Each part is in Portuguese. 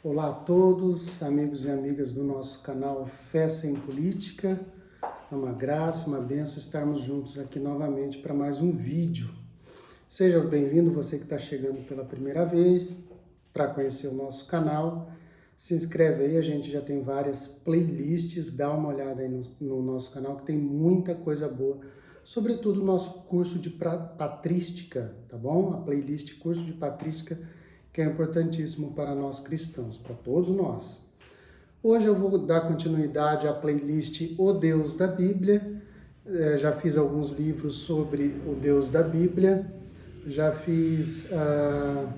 Olá a todos, amigos e amigas do nosso canal Fé Sem Política. É uma graça, uma bênção estarmos juntos aqui novamente para mais um vídeo. Seja bem-vindo você que está chegando pela primeira vez para conhecer o nosso canal. Se inscreve aí, a gente já tem várias playlists, dá uma olhada aí no nosso canal que tem muita coisa boa. Sobretudo o nosso curso de patrística, tá bom? A playlist Curso de Patrística, que é importantíssimo para nós cristãos, para todos nós. Hoje eu vou dar continuidade à playlist O Deus da Bíblia. Já fiz alguns livros sobre o Deus da Bíblia, já fiz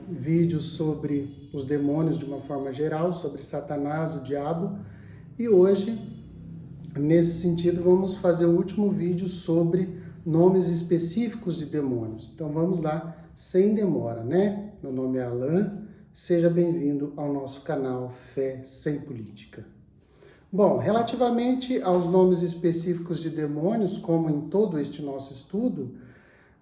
vídeos sobre os demônios de uma forma geral, sobre Satanás, o diabo, e hoje, nesse sentido, vamos fazer o último vídeo sobre nomes específicos de demônios. Então vamos lá, sem demora, né? Meu nome é Alan, seja bem-vindo ao nosso canal Fé Sem Política. Bom, relativamente aos nomes específicos de demônios, como em todo este nosso estudo,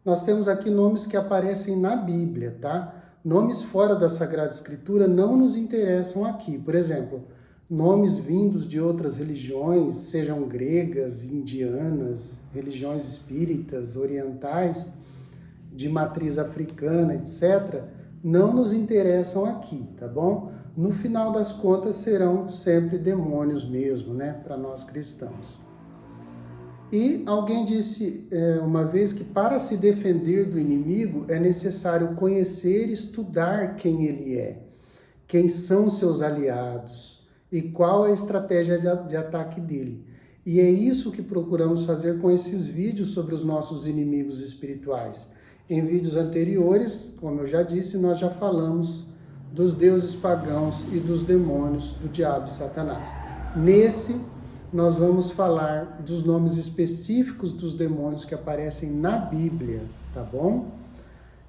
nós temos aqui nomes que aparecem na Bíblia, tá? Nomes fora da Sagrada Escritura não nos interessam aqui. Por exemplo, nomes vindos de outras religiões, sejam gregas, indianas, religiões espíritas, orientais, de matriz africana, etc., não nos interessam aqui, tá bom? No final das contas, serão sempre demônios mesmo, né, para nós cristãos. E alguém disse uma vez que para se defender do inimigo é necessário conhecer e estudar quem ele é, quem são seus aliados e qual a estratégia de ataque dele. E é isso que procuramos fazer com esses vídeos sobre os nossos inimigos espirituais. Em vídeos anteriores, como eu já disse, nós já falamos dos deuses pagãos e dos demônios, do diabo e Satanás. Nesse, nós vamos falar dos nomes específicos dos demônios que aparecem na Bíblia, tá bom?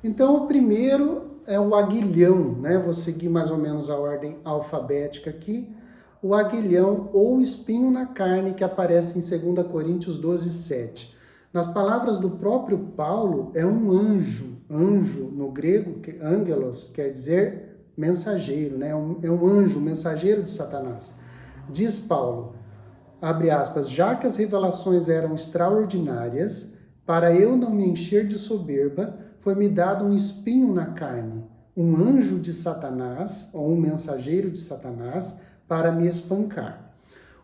Então, o primeiro é o aguilhão, né? Vou seguir mais ou menos a ordem alfabética aqui. O aguilhão ou espinho na carne que aparece em 2 Coríntios 12, 7. Nas palavras do próprio Paulo, é um anjo. Anjo, no grego, angelos, quer dizer mensageiro, né? É um anjo, mensageiro de Satanás. Diz Paulo, abre aspas, já que as revelações eram extraordinárias, para eu não me encher de soberba, foi-me dado um espinho na carne, um anjo de Satanás, ou um mensageiro de Satanás, para me espancar.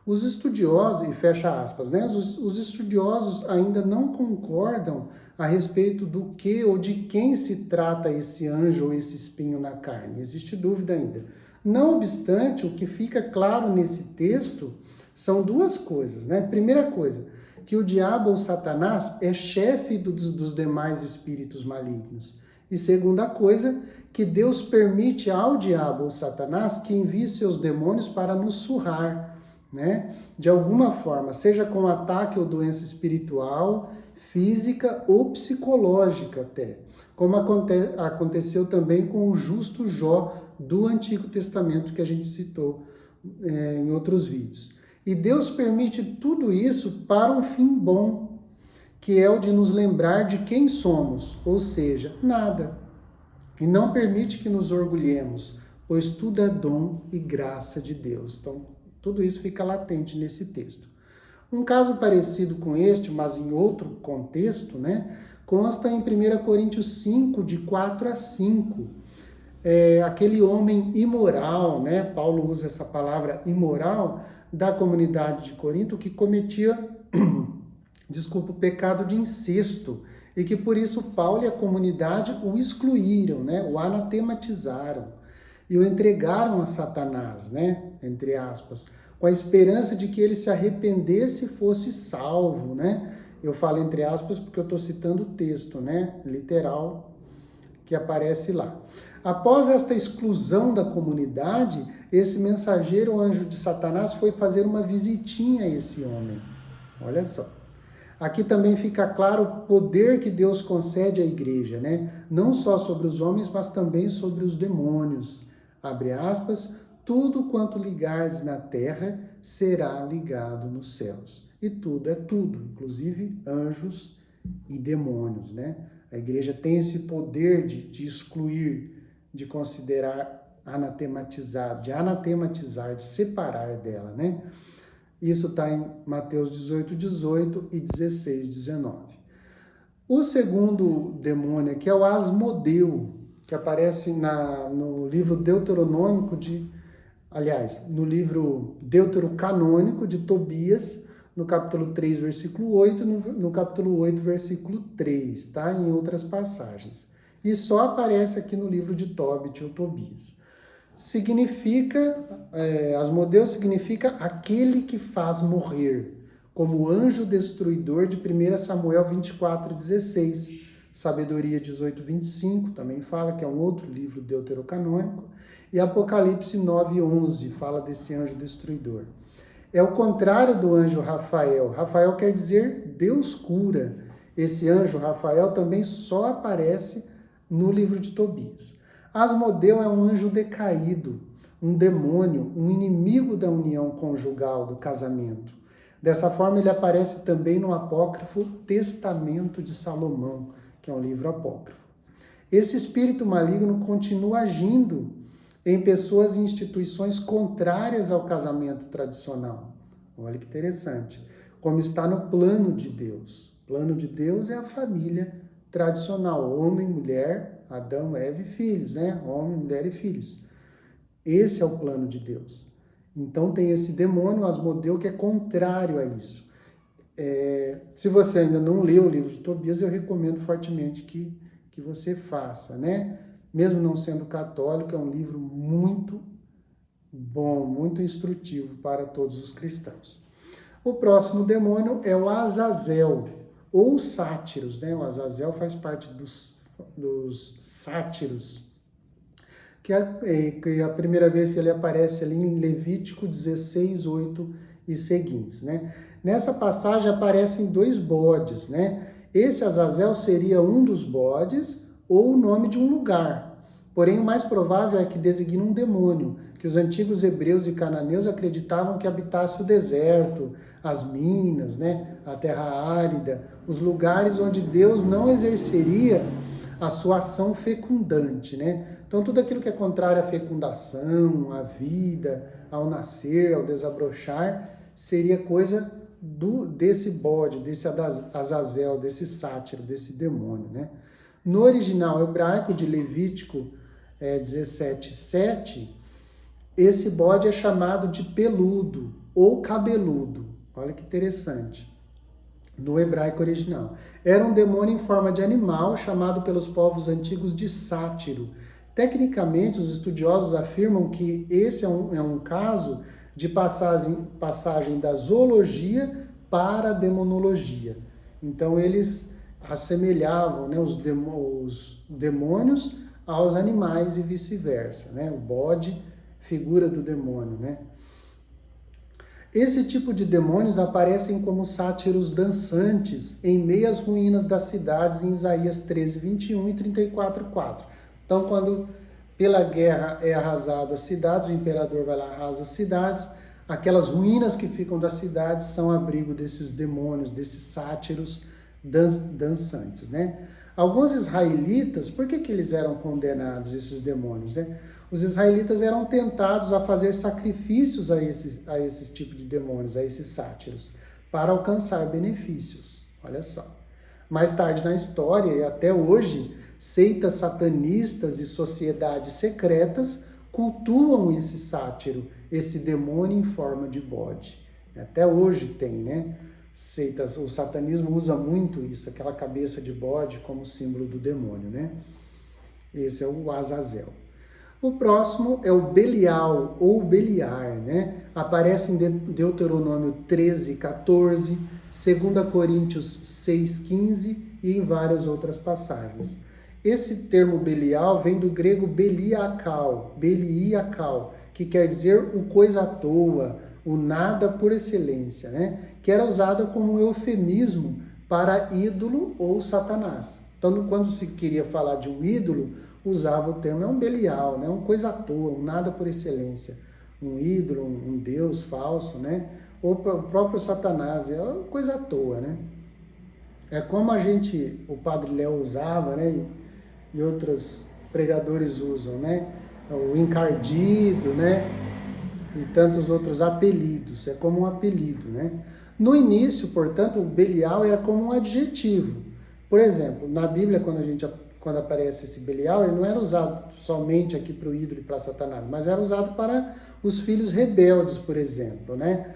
Os estudiosos, e fecha aspas, né? Os estudiosos ainda não concordam a respeito do que ou de quem se trata esse anjo ou esse espinho na carne. Existe dúvida ainda. Não obstante, o que fica claro nesse texto são duas coisas, né? Primeira coisa, que o diabo ou Satanás é chefe dos demais espíritos malignos. E segunda coisa, que Deus permite ao diabo ou Satanás que envie seus demônios para nos surrar, né? De alguma forma, seja com ataque ou doença espiritual, física ou psicológica até, como aconteceu também com o justo Jó do Antigo Testamento que a gente citou em outros vídeos. E Deus permite tudo isso para um fim bom, que é o de nos lembrar de quem somos, ou seja, nada. E não permite que nos orgulhemos, pois tudo é dom e graça de Deus. Então, tudo isso fica latente nesse texto. Um caso parecido com este, mas em outro contexto, né, consta em 1 Coríntios 5, de 4 a 5. Aquele homem imoral, né, Paulo usa essa palavra imoral, da comunidade de Corinto, que cometia, o pecado de incesto, e que por isso Paulo e a comunidade o excluíram, né, o anatematizaram e o entregaram a Satanás, né, entre aspas, com a esperança de que ele se arrependesse e fosse salvo, né? Eu falo entre aspas porque eu estou citando o texto, né, literal, que aparece lá. Após esta exclusão da comunidade, esse mensageiro, o anjo de Satanás, foi fazer uma visitinha a esse homem. Olha só. Aqui também fica claro o poder que Deus concede à igreja, né? Não só sobre os homens, mas também sobre os demônios. Abre aspas, tudo quanto ligardes na terra será ligado nos céus. E tudo é tudo, inclusive anjos e demônios, né? A igreja tem esse poder de excluir, de considerar anatematizado, de anatematizar, de separar dela, né? Isso está em Mateus 18, 18 e 16, 19. O segundo demônio aqui é o Asmodeu, que aparece no livro Deuteronômico no livro Deuterocanônico de Tobias, no capítulo 3, versículo 8, no capítulo 8, versículo 3, tá? Em outras passagens. E só aparece aqui no livro de Tobit ou Tobias. Asmodeu significa aquele que faz morrer, como anjo destruidor de 1 Samuel 24, 16. Sabedoria 18, 25 também fala, que é um outro livro deuterocanônico. E Apocalipse 9, 11 fala desse anjo destruidor. É o contrário do anjo Rafael. Rafael quer dizer Deus cura. Esse anjo Rafael também só aparece no livro de Tobias. Asmodeu é um anjo decaído, um demônio, um inimigo da união conjugal, do casamento. Dessa forma, ele aparece também no apócrifo Testamento de Salomão, que é um livro apócrifo. Esse espírito maligno continua agindo em pessoas e instituições contrárias ao casamento tradicional. Olha que interessante. Como está no plano de Deus. O plano de Deus é a família tradicional, homem, mulher, Adão, Eva e filhos, né? Homem, mulher e filhos. Esse é o plano de Deus. Então tem esse demônio, Asmodeu, que é contrário a isso. Se você ainda não leu o livro de Tobias, eu recomendo fortemente que você faça, né? Mesmo não sendo católico, é um livro muito bom, muito instrutivo para todos os cristãos. O próximo demônio é o Azazel, ou sátiros, né? O Azazel faz parte dos sátiros, que a primeira vez que ele aparece ali em Levítico 16, 8 e seguintes, né? Nessa passagem aparecem 2 bodes, né? Esse Azazel seria um dos bodes ou o nome de um lugar. Porém, o mais provável é que designa um demônio, que os antigos hebreus e cananeus acreditavam que habitasse o deserto, as minas, né? A terra árida, os lugares onde Deus não exerceria a sua ação fecundante, né? Então, tudo aquilo que é contrário à fecundação, à vida, ao nascer, ao desabrochar, seria coisa desse bode, desse Azazel, desse sátiro, desse demônio, né? No original hebraico de Levítico 17:7, esse bode é chamado de peludo ou cabeludo. Olha que interessante. No hebraico original. Era um demônio em forma de animal, chamado pelos povos antigos de sátiro. Tecnicamente, os estudiosos afirmam que esse é um caso de passagem da zoologia para a demonologia. Então, eles assemelhavam, né, os demônios aos animais e vice-versa, né? O bode, figura do demônio, né? Esse tipo de demônios aparecem como sátiros dançantes em meio às ruínas das cidades em Isaías 13, 21 e 34, 4. Então, quando pela guerra é arrasada as cidades, o imperador vai lá e arrasa as cidades, aquelas ruínas que ficam das cidades são abrigo desses demônios, desses sátiros dançantes, né? Alguns israelitas, por que eles eram condenados, esses demônios, né? Os israelitas eram tentados a fazer sacrifícios a esses tipos de demônios, a esses sátiros, para alcançar benefícios. Olha só. Mais tarde na história, e até hoje, seitas satanistas e sociedades secretas cultuam esse sátiro, esse demônio em forma de bode. Até hoje tem, né? Seitas, o satanismo usa muito isso, aquela cabeça de bode como símbolo do demônio, né? Esse é o Azazel. O próximo é o Belial ou Beliar, né? Aparece em Deuteronômio 13, 14, 2 Coríntios 6, 15 e em várias outras passagens. Esse termo Belial vem do grego Beliakal, que quer dizer o coisa à toa, o nada por excelência, né? Que era usada como um eufemismo para ídolo ou Satanás. Então, quando se queria falar de um ídolo, usava o termo, é um Belial, né? Um coisa à toa, um nada por excelência. Um ídolo, um deus falso, né? Ou o próprio Satanás, é uma coisa à toa, né? É como o Padre Léo usava, né? E outros pregadores usam, né? o encardido, né? E tantos outros apelidos, é como um apelido, né? No início, portanto, o Belial era como um adjetivo. Por exemplo, na Bíblia, quando aparece esse Belial, ele não era usado somente aqui para o ídolo e para Satanás, mas era usado para os filhos rebeldes, por exemplo, né?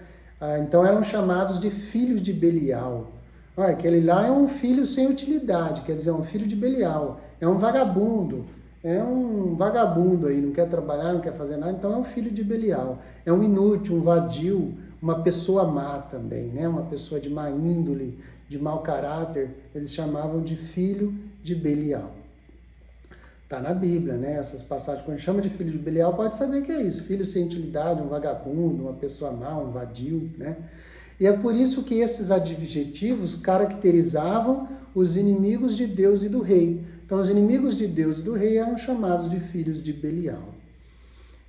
Então eram chamados de filhos de Belial. Olha, aquele lá é um filho sem utilidade, quer dizer, é um filho de Belial, é um vagabundo aí, não quer trabalhar, não quer fazer nada, então é um filho de Belial. É um inútil, um vadio, uma pessoa má também, né? Uma pessoa de má índole, de mau caráter, eles chamavam de filho de Belial. Está na Bíblia, né? Essas passagens, quando chama de filho de Belial, pode saber que é isso, filho sem utilidade, um vagabundo, uma pessoa má, um vadio, né? E é por isso que esses adjetivos caracterizavam os inimigos de Deus e do rei. Então, os inimigos de Deus e do rei eram chamados de filhos de Belial.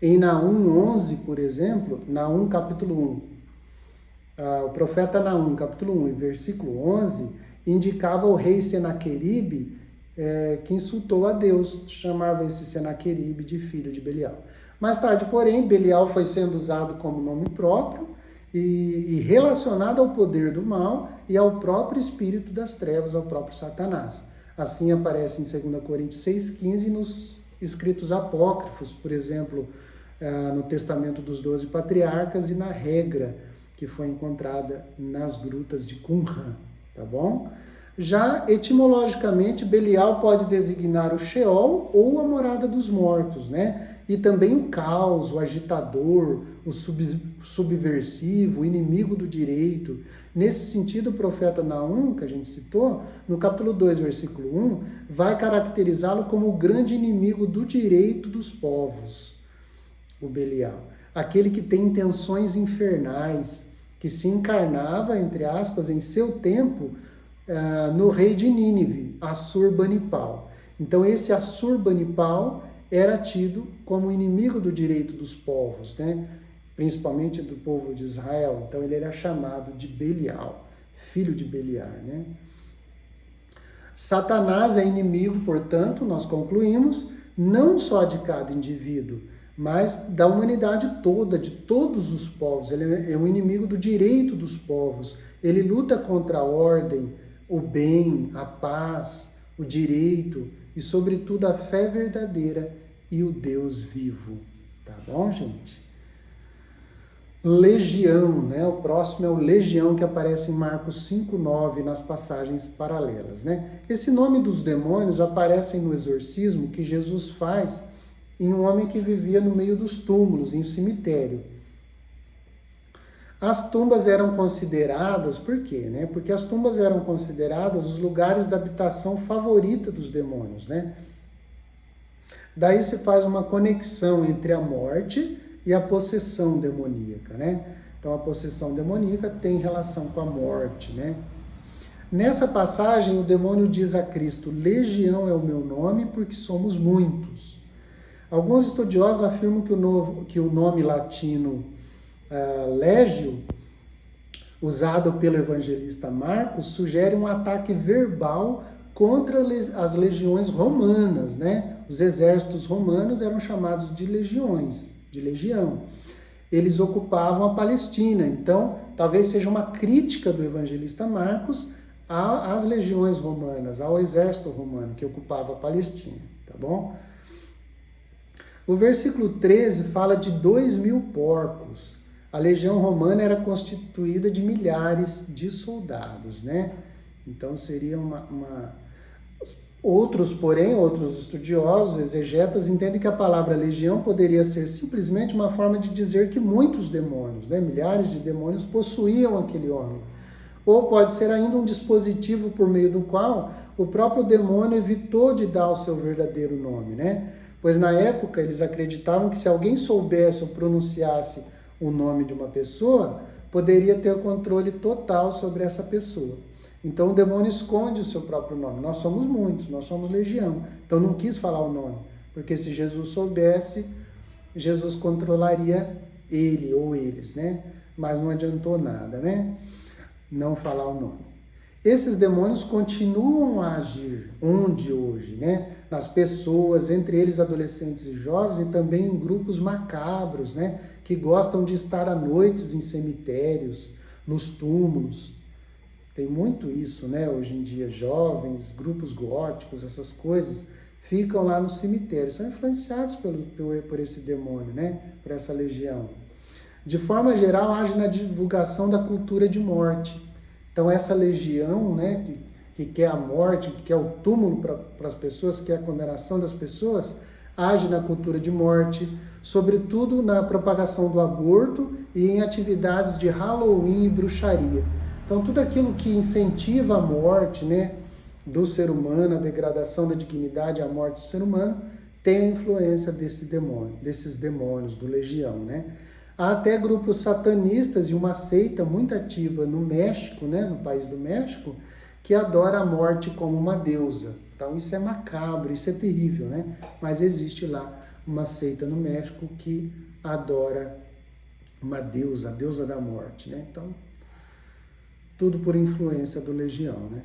Em Naum 11, por exemplo, Naum capítulo 1, o profeta Naum capítulo 1 e versículo 11, indicava o rei Senaqueribe, que insultou a Deus, chamava esse Senaqueribe de filho de Belial. Mais tarde, porém, Belial foi sendo usado como nome próprio e relacionado ao poder do mal e ao próprio espírito das trevas, ao próprio Satanás. Assim aparece em 2 Coríntios 6,15 nos escritos apócrifos, por exemplo, no Testamento dos 12 Patriarcas e na regra que foi encontrada nas grutas de Qumran, tá bom? Já etimologicamente, Belial pode designar o Sheol ou a morada dos mortos, né? E também o caos, o agitador, o subversivo, o inimigo do direito. Nesse sentido, o profeta Naum, que a gente citou, no capítulo 2, versículo 1, vai caracterizá-lo como o grande inimigo do direito dos povos, o Belial. Aquele que tem intenções infernais, que se encarnava, entre aspas, em seu tempo, no rei de Nínive, Assurbanipal. Então esse Assurbanipal era tido como inimigo do direito dos povos, né? Principalmente do povo de Israel. Então ele era chamado de Belial, filho de Beliar, né? Satanás é inimigo, portanto, nós concluímos, não só de cada indivíduo, mas da humanidade toda, de todos os povos. Ele é um inimigo do direito dos povos. Ele luta contra a ordem, o bem, a paz, o direito e, sobretudo, a fé verdadeira e o Deus vivo. Tá bom, gente? Legião, né? O próximo é o Legião, que aparece em Marcos 5,9 nas passagens paralelas, né? Esse nome dos demônios aparece no exorcismo que Jesus faz em um homem que vivia no meio dos túmulos, em um cemitério. As tumbas eram consideradas, por quê? Né? Porque as tumbas eram consideradas os lugares da habitação favorita dos demônios, né? Daí se faz uma conexão entre a morte e a possessão demoníaca, né? Então a possessão demoníaca tem relação com a morte, né? Nessa passagem o demônio diz a Cristo: Legião é o meu nome porque somos muitos. Alguns estudiosos afirmam que o nome latino Legio, usado pelo evangelista Marcos, sugere um ataque verbal contra as legiões romanas, né? Os exércitos romanos eram chamados de legiões, de legião. Eles ocupavam a Palestina, então talvez seja uma crítica do evangelista Marcos às legiões romanas, ao exército romano que ocupava a Palestina, tá bom? O versículo 13 fala de 2.000 porcos. A legião romana era constituída de milhares de soldados, né? Então seria Outros estudiosos, exegetas, entendem que a palavra legião poderia ser simplesmente uma forma de dizer que muitos demônios, né? Milhares de demônios possuíam aquele homem. Ou pode ser ainda um dispositivo por meio do qual o próprio demônio evitou de dar o seu verdadeiro nome, né? Pois na época eles acreditavam que se alguém soubesse ou pronunciasse o nome de uma pessoa, poderia ter controle total sobre essa pessoa. Então o demônio esconde o seu próprio nome. Nós somos muitos, nós somos legião. Então não quis falar o nome, porque se Jesus soubesse, Jesus controlaria ele ou eles, né? Mas não adiantou nada, né? Não falar o nome. Esses demônios continuam a agir onde hoje, né? Nas pessoas, entre eles adolescentes e jovens, e também em grupos macabros, né? Que gostam de estar à noite em cemitérios, nos túmulos. Tem muito isso, né? Hoje em dia, jovens, grupos góticos, essas coisas, ficam lá no cemitério, são influenciados por esse demônio, né? Por essa legião. De forma geral, age na divulgação da cultura de morte. Então, essa legião, né, que quer a morte, que quer o túmulo para as pessoas, que quer a condenação das pessoas, age na cultura de morte, sobretudo na propagação do aborto e em atividades de Halloween e bruxaria. Então, tudo aquilo que incentiva a morte, né, do ser humano, a degradação da dignidade e a morte do ser humano, tem a influência desses demônios, do legião, né? Há até grupos satanistas e uma seita muito ativa no México, né, no país do México, que adora a morte como uma deusa. Então isso é macabro, isso é terrível, né? Mas existe lá uma seita no México que adora uma deusa, a deusa da morte, né? Então, tudo por influência do legião, né?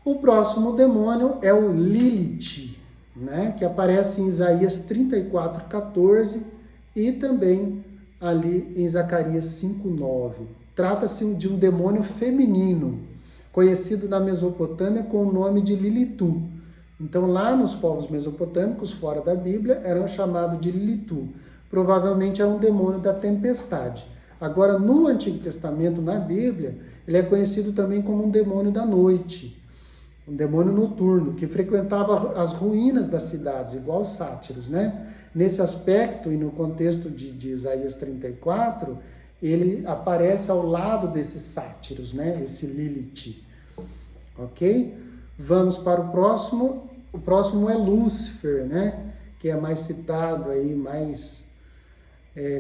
O próximo demônio é o Lilith, né, que aparece em Isaías 34:14 e também ali em Zacarias 5:9. Trata-se de um demônio feminino, conhecido na Mesopotâmia com o nome de Lilitu. Então, lá nos povos mesopotâmicos, fora da Bíblia, eram chamados de Lilitu. Provavelmente era um demônio da tempestade. Agora, no Antigo Testamento, na Bíblia, ele é conhecido também como um demônio da noite, um demônio noturno, que frequentava as ruínas das cidades, igual os sátiros, né? Nesse aspecto e no contexto de Isaías 34, ele aparece ao lado desses sátiros, né? Esse Lilith, ok? Vamos para o próximo. O próximo é Lúcifer, né? Que é mais citado aí, mais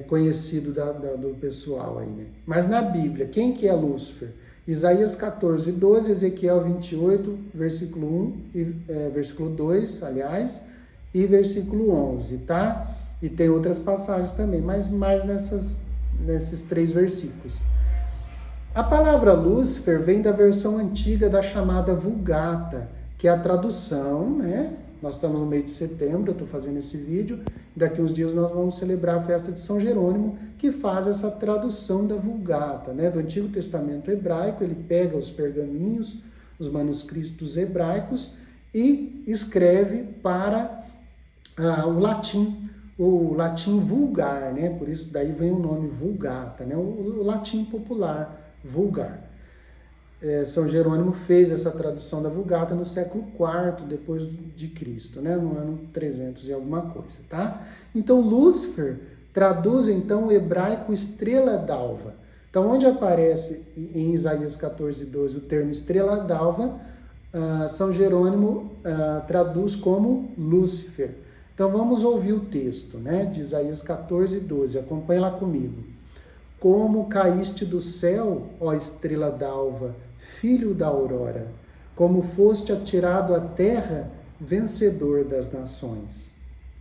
conhecido do pessoal aí, né? Mas na Bíblia, quem que é Lúcifer? Isaías 14:12, Ezequiel 28, versículo 1, versículo 2, aliás, e versículo 11, tá? E tem outras passagens também, mas mais nesses 3 versículos. A palavra Lúcifer vem da versão antiga da chamada Vulgata, que é a tradução, né? Nós estamos no mês de setembro, eu estou fazendo esse vídeo, daqui uns dias nós vamos celebrar a festa de São Jerônimo, que faz essa tradução da Vulgata, né? Do Antigo Testamento hebraico. Ele pega os pergaminhos, os manuscritos hebraicos e escreve para o latim vulgar, né? Por isso daí vem o nome Vulgata, né? O latim popular, vulgar. São Jerônimo fez essa tradução da Vulgata no século IV depois de Cristo, né? No ano 300 e alguma coisa, tá? Então, Lúcifer traduz, então, o hebraico estrela d'alva. Então, onde aparece em Isaías 14:12 o termo estrela d'alva, São Jerônimo traduz como Lúcifer. Então, vamos ouvir o texto, né? De Isaías 14:12. Acompanhe lá comigo. Como caíste do céu, ó estrela d'alva, filho da aurora, como foste atirado à terra, vencedor das nações.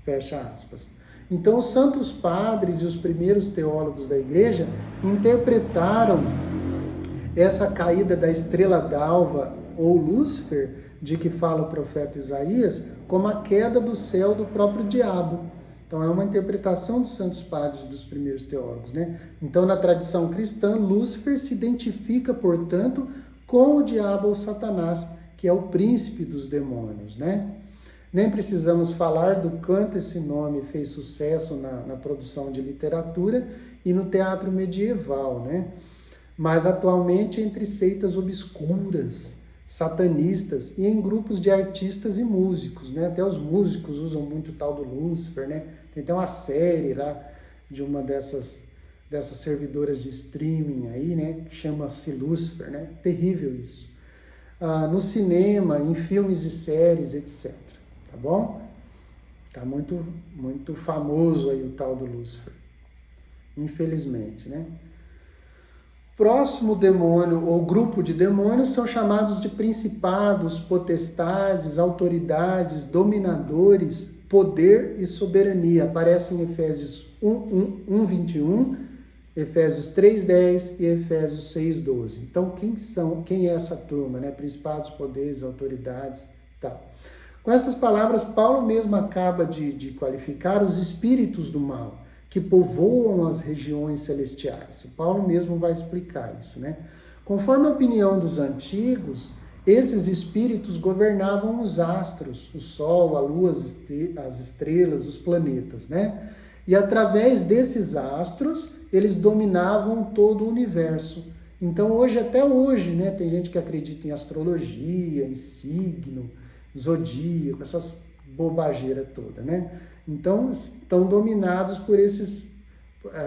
Fecha aspas. Então, os santos padres e os primeiros teólogos da igreja interpretaram essa caída da estrela d'alva, ou Lúcifer, de que fala o profeta Isaías, como a queda do céu do próprio diabo. Então, é uma interpretação dos santos padres e dos primeiros teólogos, né? Então, na tradição cristã, Lúcifer se identifica, portanto, com o diabo ou Satanás, que é o príncipe dos demônios, né? Nem precisamos falar do quanto esse nome fez sucesso na produção de literatura e no teatro medieval, né? Mas atualmente entre seitas obscuras, satanistas e em grupos de artistas e músicos, né? Até os músicos usam muito o tal do Lúcifer, né? Tem até uma série lá de uma dessas servidoras de streaming aí, né? Que chama-se Lúcifer, né? Terrível isso. No cinema, em filmes e séries, etc. Tá bom? Tá muito, muito famoso aí o tal do Lúcifer. Infelizmente, né? Próximo demônio ou grupo de demônios são chamados de principados, potestades, autoridades, dominadores, poder e soberania. Aparece em Efésios 1:21, Efésios 3:10 e Efésios 6:12. Então, quem é essa turma, né? Principados, poderes, autoridades, tal. Com essas palavras, Paulo mesmo acaba de qualificar os espíritos do mal, que povoam as regiões celestiais. Paulo mesmo vai explicar isso, né? Conforme a opinião dos antigos, esses espíritos governavam os astros, o sol, a lua, as estrelas, os planetas, né? E através desses astros, eles dominavam todo o universo. Então, até hoje, né, tem gente que acredita em astrologia, em signo, zodíaco, essas bobageiras toda, né? Então, estão dominados por esses,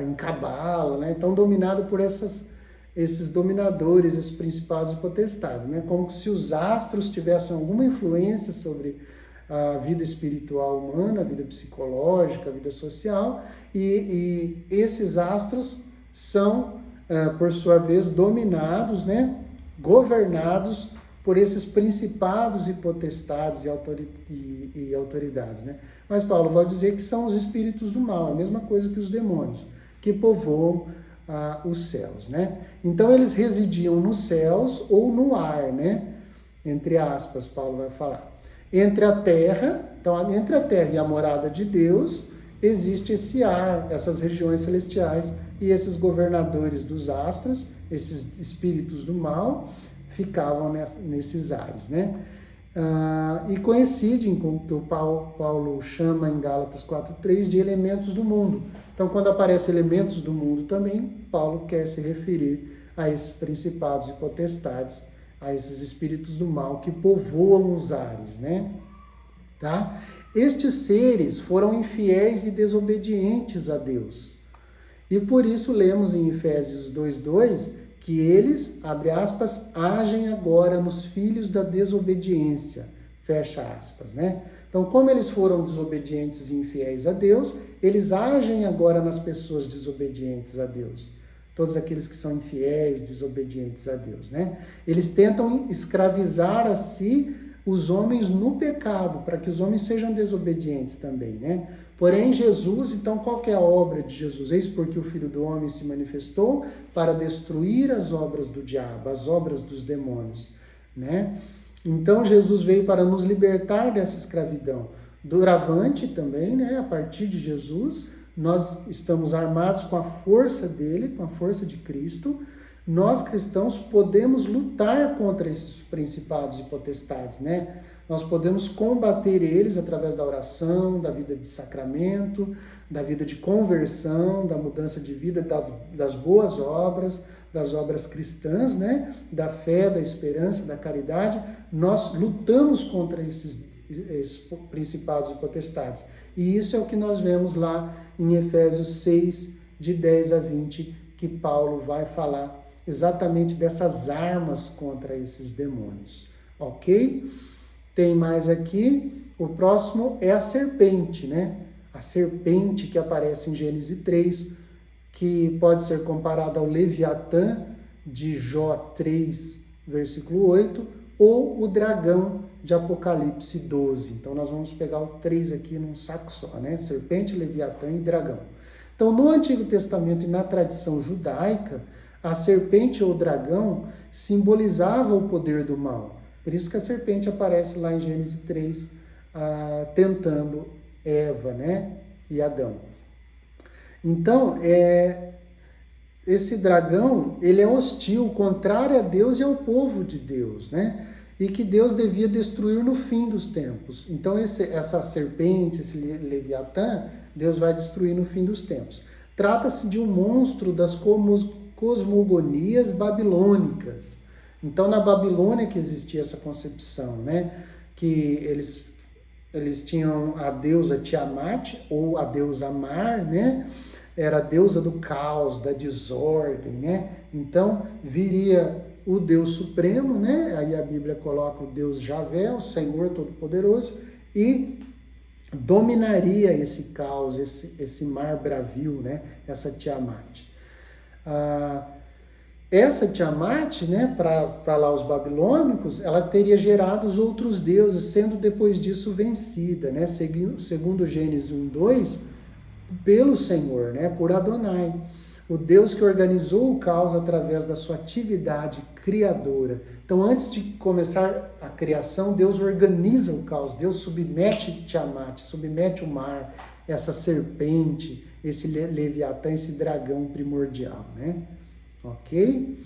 em cabala, né? Estão dominados por esses dominadores, esses principados e potestades, né? Como se os astros tivessem alguma influência sobre a vida espiritual humana, a vida psicológica, a vida social, e esses astros são, por sua vez, dominados, né? Governados por esses principados e potestades e autoridades, né? Mas Paulo vai dizer que são os espíritos do mal, a mesma coisa que os demônios, que povoam os céus, né? Então eles residiam nos céus ou no ar, né? Entre aspas, Paulo vai falar. Entre a terra e a morada de Deus, existe esse ar, essas regiões celestiais, e esses governadores dos astros, esses espíritos do mal, ficavam nesses ares, né? E coincidem com o que o Paulo chama em Gálatas 4:3 de elementos do mundo. Então, quando aparece elementos do mundo também, Paulo quer se referir a esses principados e potestades, a esses espíritos do mal que povoam os ares, né? Tá? Estes seres foram infiéis e desobedientes a Deus. E por isso lemos em Efésios 2:2 que eles, abre aspas, agem agora nos filhos da desobediência, fecha aspas, né? Então, como eles foram desobedientes e infiéis a Deus, eles agem agora nas pessoas desobedientes a Deus. Todos aqueles que são infiéis, desobedientes a Deus, né? Eles tentam escravizar a si os homens no pecado, para que os homens sejam desobedientes também, né? Porém, Jesus, então, qual que é a obra de Jesus? Eis porque o Filho do Homem se manifestou para destruir as obras do diabo, as obras dos demônios, né? Então, Jesus veio para nos libertar dessa escravidão. Doravante também, né? A partir de Jesus, nós estamos armados com a força dele, com a força de Cristo. Nós, cristãos, podemos lutar contra esses principados e potestades, né? Nós podemos combater eles através da oração, da vida de sacramento, da vida de conversão, da mudança de vida, das boas obras, das obras cristãs, né? Da fé, da esperança, da caridade. Nós lutamos contra esses principados e potestades. E isso é o que nós vemos lá em Efésios 6, de 10 a 20, que Paulo vai falar exatamente dessas armas contra esses demônios. Ok? Tem mais aqui, o próximo é a serpente, né? A serpente que aparece em Gênesis 3, que pode ser comparada ao Leviatã, de Jó 3, versículo 8, ou o dragão de Apocalipse 12. Então, nós vamos pegar o 3 aqui num saco só, né? Serpente, Leviatã e dragão. Então, no Antigo Testamento e na tradição judaica, a serpente ou dragão simbolizava o poder do mal. Por isso que a serpente aparece lá em Gênesis 3, tentando Eva, né? E Adão. Então, esse dragão, ele é hostil, contrário a Deus e ao povo de Deus, né? E que Deus devia destruir no fim dos tempos. Então, essa serpente, esse Leviatã, Deus vai destruir no fim dos tempos. Trata-se de um monstro das cosmogonias babilônicas. Então, na Babilônia que existia essa concepção, né? Que eles tinham a deusa Tiamat, ou a deusa Mar, né? Era a deusa do caos, da desordem, né? Então, viria o Deus Supremo, né? Aí a Bíblia coloca o Deus Javé, o Senhor Todo-Poderoso, e dominaria esse caos, esse mar bravio, né? Essa Tiamat. Essa Tiamat, né, para lá os babilônicos, ela teria gerado os outros deuses, sendo depois disso vencida, né? Segundo Gênesis 1:2, pelo Senhor, né? Por Adonai. o Deus que organizou o caos através da sua atividade criadora. Então, antes de começar a criação, Deus organiza o caos, Deus submete Tiamat, submete o mar, essa serpente, esse Leviatã, esse dragão primordial, né? Ok?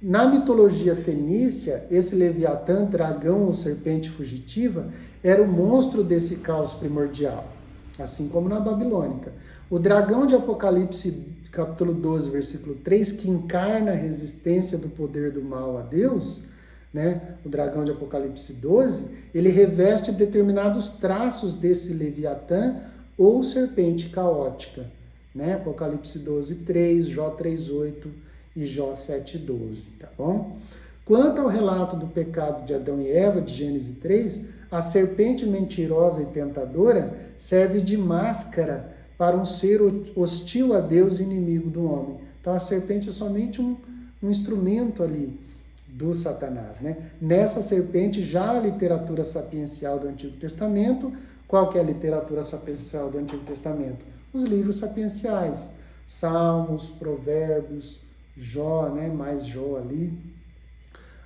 Na mitologia fenícia, esse Leviatã, dragão ou serpente fugitiva, era o monstro desse caos primordial, assim como na babilônica. O dragão de Apocalipse, capítulo 12, versículo 3, que encarna a resistência do poder do mal a Deus, né? O dragão de Apocalipse 12, ele reveste determinados traços desse Leviatã ou serpente caótica, né? Apocalipse 12, 3, Jó 3, 8 e Jó 7, 12, tá bom? Quanto ao relato do pecado de Adão e Eva, de Gênesis 3, a serpente mentirosa e tentadora serve de máscara para um ser hostil a Deus e inimigo do homem. Então a serpente é somente um instrumento ali do Satanás, né? Nessa serpente, já a literatura sapiencial do Antigo Testamento. Qual que é a literatura sapiencial do Antigo Testamento? Os livros sapienciais, Salmos, Provérbios, Jó, né? Mais Jó ali,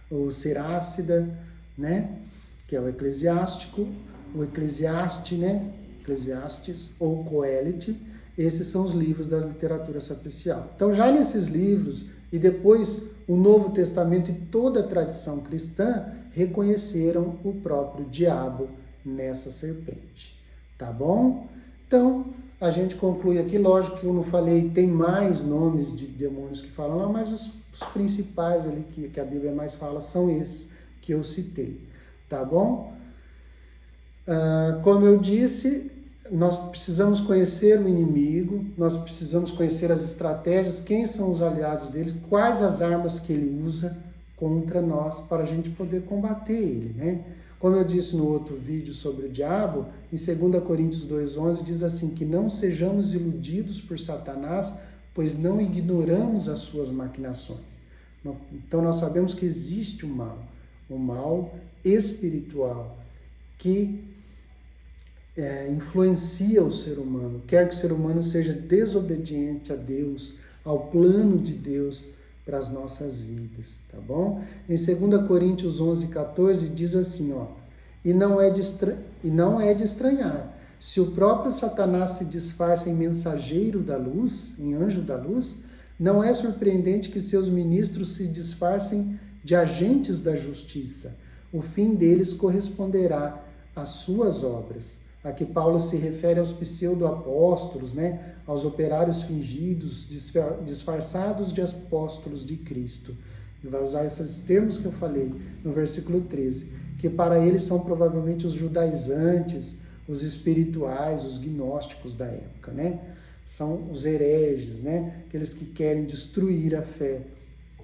o Sirácida, né? Que é o Eclesiástico, o Eclesiastes, né? Eclesiastes ou Coelete. Esses são os livros da literatura sapiencial. Então, já nesses livros, e depois o Novo Testamento e toda a tradição cristã reconheceram o próprio diabo nessa serpente, tá bom? Então, a gente conclui aqui, lógico que eu não falei, tem mais nomes de demônios que falam lá, mas os principais ali que a Bíblia mais fala são esses que eu citei, tá bom? Como eu disse, nós precisamos conhecer o inimigo, nós precisamos conhecer as estratégias, quem são os aliados dele, quais as armas que ele usa contra nós para a gente poder combater ele, né? Como eu disse no outro vídeo sobre o diabo, em 2 Coríntios 2,11 diz assim, que não sejamos iludidos por Satanás, pois não ignoramos as suas maquinações. Então nós sabemos que existe o mal espiritual, que influencia o ser humano, quer que o ser humano seja desobediente a Deus, ao plano de Deus para as nossas vidas, tá bom? Em 2 Coríntios 11:14 diz assim, ó, e não é de estranhar, se o próprio Satanás se disfarça em mensageiro da luz, em anjo da luz, não é surpreendente que seus ministros se disfarcem de agentes da justiça. O fim deles corresponderá às suas obras. Aqui Paulo se refere aos pseudo-apóstolos, né? Aos operários fingidos, disfarçados de apóstolos de Cristo. Ele vai usar esses termos que eu falei no versículo 13, que para eles são provavelmente os judaizantes, os espirituais, os gnósticos da época, né? São os hereges, né? Aqueles que querem destruir a fé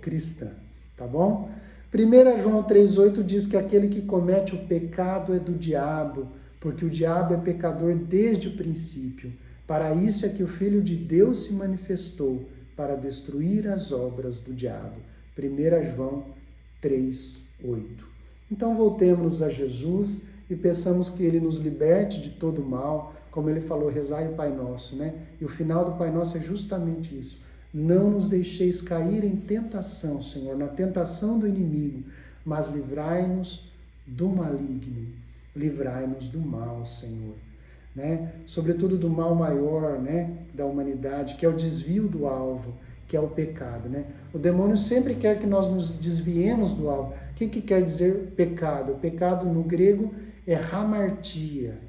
cristã, tá bom? 1 João 3,8 diz que aquele que comete o pecado é do diabo, porque o diabo é pecador desde o princípio. Para isso é que o Filho de Deus se manifestou, para destruir as obras do diabo. 1 João 3:8. Então voltemos a Jesus e peçamos que Ele nos liberte de todo mal, como Ele falou, rezai o Pai Nosso, né? E o final do Pai Nosso é justamente isso. Não nos deixeis cair em tentação, Senhor, na tentação do inimigo, mas livrai-nos do maligno. Livrai-nos do mal, Senhor, né? Sobretudo do mal maior, né, da humanidade, que é o desvio do alvo, que é o pecado, né? O demônio sempre quer que nós nos desviemos do alvo. O que quer dizer pecado? O pecado no grego é hamartia,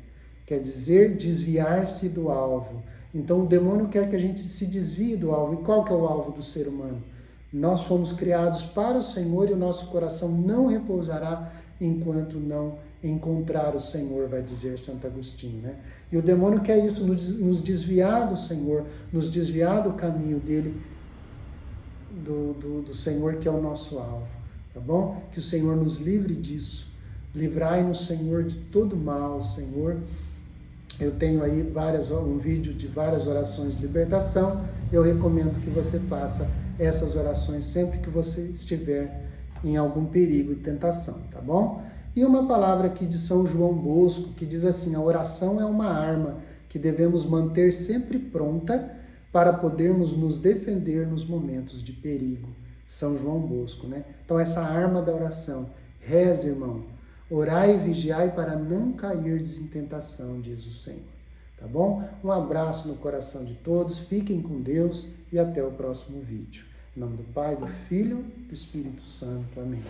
quer dizer desviar-se do alvo. Então o demônio quer que a gente se desvie do alvo. E qual que é o alvo do ser humano? Nós fomos criados para o Senhor e o nosso coração não repousará enquanto não encontrar o Senhor, vai dizer Santo Agostinho, né? E o demônio quer isso, nos desviar do Senhor, nos desviar do caminho dele, do Senhor, que é o nosso alvo, tá bom? Que o Senhor nos livre disso. Livrai-nos, Senhor, de todo mal, Senhor. Eu tenho aí um vídeo de várias orações de libertação. Eu recomendo que você faça essas orações sempre que você estiver em algum perigo e tentação, tá bom? E uma palavra aqui de São João Bosco, que diz assim, a oração é uma arma que devemos manter sempre pronta para podermos nos defender nos momentos de perigo. São João Bosco, né? Então essa arma da oração, reze, irmão, orai e vigiai para não cairdes em tentação, diz o Senhor. Tá bom? Um abraço no coração de todos, fiquem com Deus e até o próximo vídeo. Em nome do Pai, do Filho e do Espírito Santo. Amém.